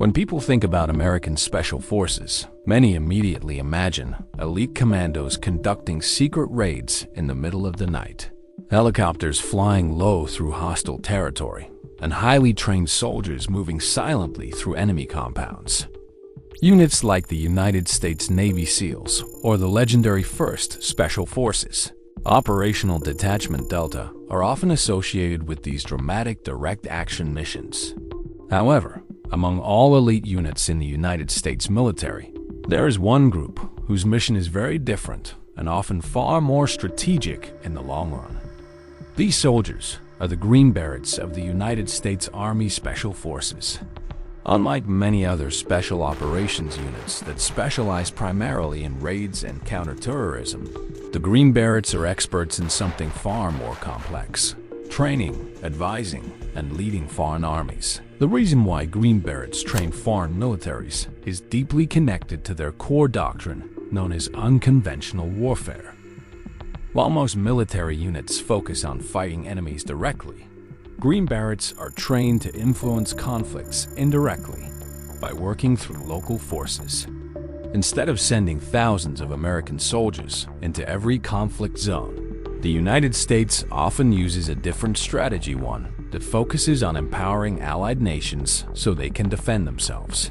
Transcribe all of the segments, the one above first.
When people think about American Special Forces, many immediately imagine elite commandos conducting secret raids in the middle of the night, helicopters flying low through hostile territory, and highly trained soldiers moving silently through enemy compounds. Units like the United States Navy SEALs or the legendary 1st Special Forces, Operational Detachment-Delta, are often associated with these dramatic direct action missions. However, among all elite units in the United States military, there is one group whose mission is very different and often far more strategic in the long run. These soldiers are the Green Berets of the United States Army Special Forces. Unlike many other special operations units that specialize primarily in raids and counterterrorism, the Green Berets are experts in something far more complex: training, advising, and leading foreign armies. The reason why Green Berets train foreign militaries is deeply connected to their core doctrine known as unconventional warfare. While most military units focus on fighting enemies directly, Green Berets are trained to influence conflicts indirectly by working through local forces. Instead of sending thousands of American soldiers into every conflict zone, the United States often uses a different strategy, one that focuses on empowering allied nations so they can defend themselves.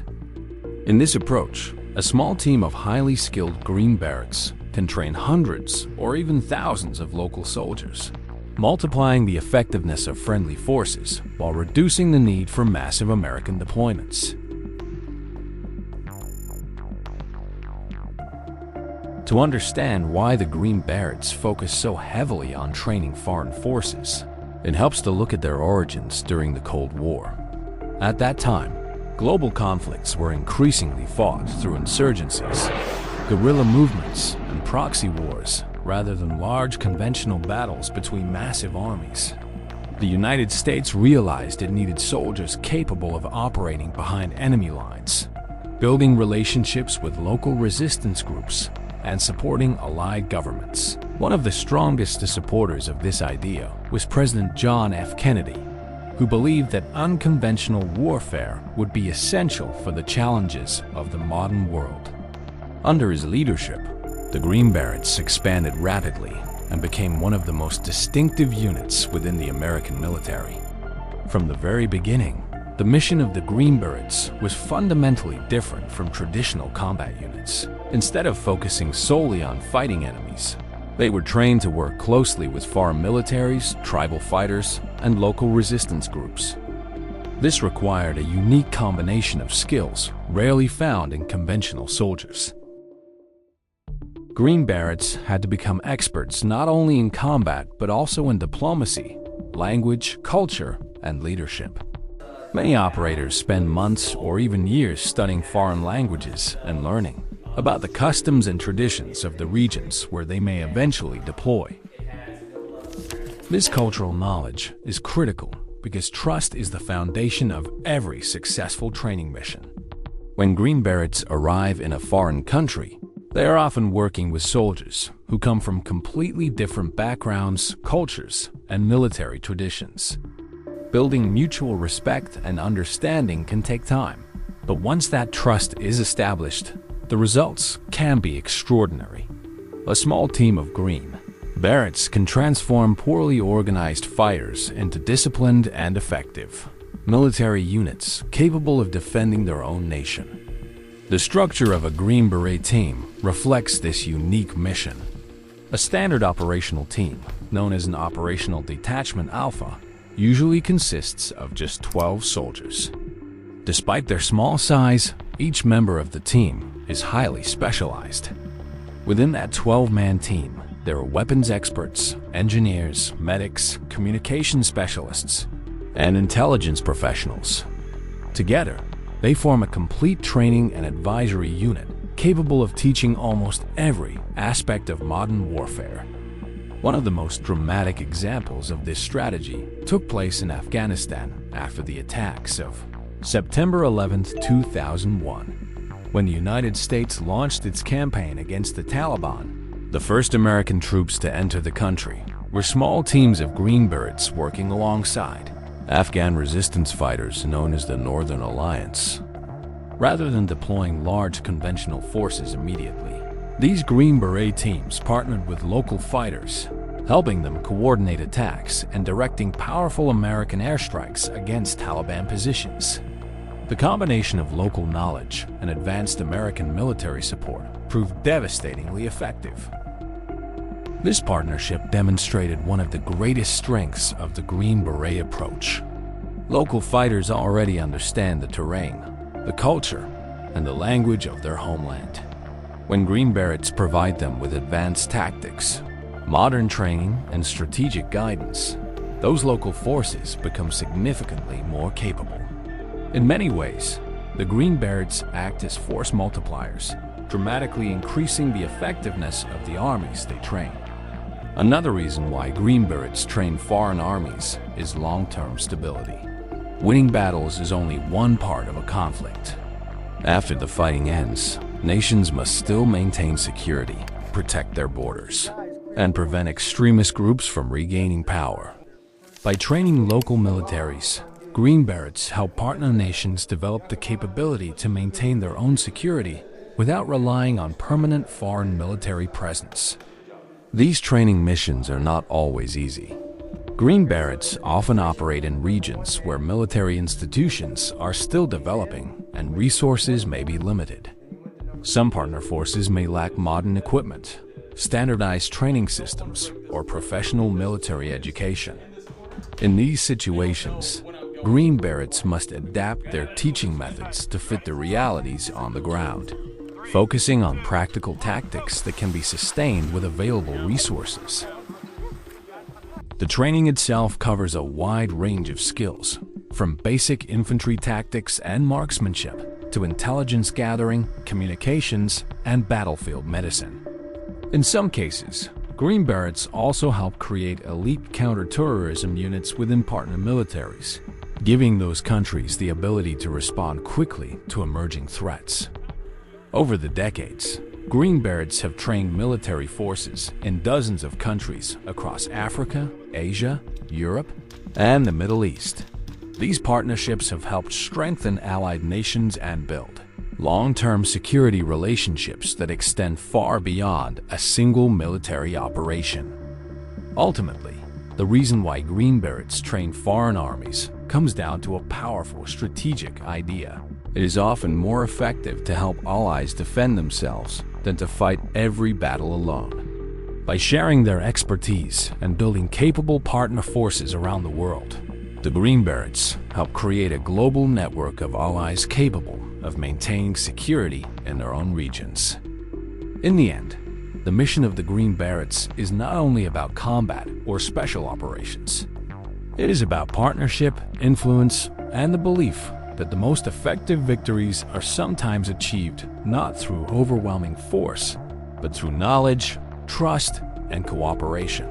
In this approach, a small team of highly skilled Green Berets can train hundreds or even thousands of local soldiers, multiplying the effectiveness of friendly forces while reducing the need for massive American deployments. To understand why the Green Berets focus so heavily on training foreign forces, it helps to look at their origins during the Cold War. At that time, global conflicts were increasingly fought through insurgencies, guerrilla movements, and proxy wars, rather than large conventional battles between massive armies. The United States realized it needed soldiers capable of operating behind enemy lines, building relationships with local resistance groups, and supporting allied governments. One of the strongest supporters of this idea was President John F. Kennedy, who believed that unconventional warfare would be essential for the challenges of the modern world. Under his leadership, the Green Berets expanded rapidly and became one of the most distinctive units within the American military. From the very beginning, the mission of the Green Berets was fundamentally different from traditional combat units. Instead of focusing solely on fighting enemies, they were trained to work closely with foreign militaries, tribal fighters, and local resistance groups. This required a unique combination of skills rarely found in conventional soldiers. Green Berets had to become experts not only in combat but also in diplomacy, language, culture, and leadership. Many operators spend months or even years studying foreign languages and learning about the customs and traditions of the regions where they may eventually deploy. This cultural knowledge is critical because trust is the foundation of every successful training mission. When Green Berets arrive in a foreign country, they are often working with soldiers who come from completely different backgrounds, cultures, and military traditions. Building mutual respect and understanding can take time, but once that trust is established, the results can be extraordinary. A small team of Green Berets can transform poorly organized fighters into disciplined and effective military units capable of defending their own nation. The structure of a Green Beret team reflects this unique mission. A standard operational team, known as an Operational Detachment Alpha, usually consists of just 12 soldiers. Despite their small size, each member of the team is highly specialized. Within that 12-man team, there are weapons experts, engineers, medics, communication specialists, and intelligence professionals. Together, they form a complete training and advisory unit capable of teaching almost every aspect of modern warfare. One of the most dramatic examples of this strategy took place in Afghanistan after the attacks of September 11, 2001, when the United States launched its campaign against the Taliban. The first American troops to enter the country were small teams of Green Berets working alongside Afghan resistance fighters known as the Northern Alliance. rather than deploying large conventional forces immediately. These Green Beret teams partnered with local fighters, helping them coordinate attacks and directing powerful American airstrikes against Taliban positions. The combination of local knowledge and advanced American military support proved devastatingly effective. This partnership demonstrated one of the greatest strengths of the Green Beret approach. Local fighters already understand the terrain, the culture, and the language of their homeland. When Green Berets provide them with advanced tactics, modern training, and strategic guidance, those local forces become significantly more capable. In many ways, the Green Berets act as force multipliers, dramatically increasing the effectiveness of the armies they train. Another reason why Green Berets train foreign armies is long-term stability. Winning battles is only one part of a conflict. After the fighting ends, nations must still maintain security, protect their borders, and prevent extremist groups from regaining power. By training local militaries, Green Berets help partner nations develop the capability to maintain their own security without relying on permanent foreign military presence. These training missions are not always easy. Green Berets often operate in regions where military institutions are still developing and resources may be limited. Some partner forces may lack modern equipment, standardized training systems, or professional military education. In these situations, Green Berets must adapt their teaching methods to fit the realities on the ground, focusing on practical tactics that can be sustained with available resources. The training itself covers a wide range of skills, from basic infantry tactics and marksmanship to intelligence gathering, communications, and battlefield medicine. In some cases, Green Berets also help create elite counterterrorism units within partner militaries, giving those countries the ability to respond quickly to emerging threats. Over the decades, Green Berets have trained military forces in dozens of countries across Africa, Asia, Europe, and the Middle East. These partnerships have helped strengthen allied nations and build long-term security relationships that extend far beyond a single military operation. Ultimately, the reason why Green Berets train foreign armies comes down to a powerful strategic idea. It is often more effective to help allies defend themselves than to fight every battle alone. By sharing their expertise and building capable partner forces around the world, the Green Berets help create a global network of allies capable of maintaining security in their own regions. In the end, the mission of the Green Berets is not only about combat or special operations. It is about partnership, influence, and the belief that the most effective victories are sometimes achieved not through overwhelming force, but through knowledge, trust, and cooperation.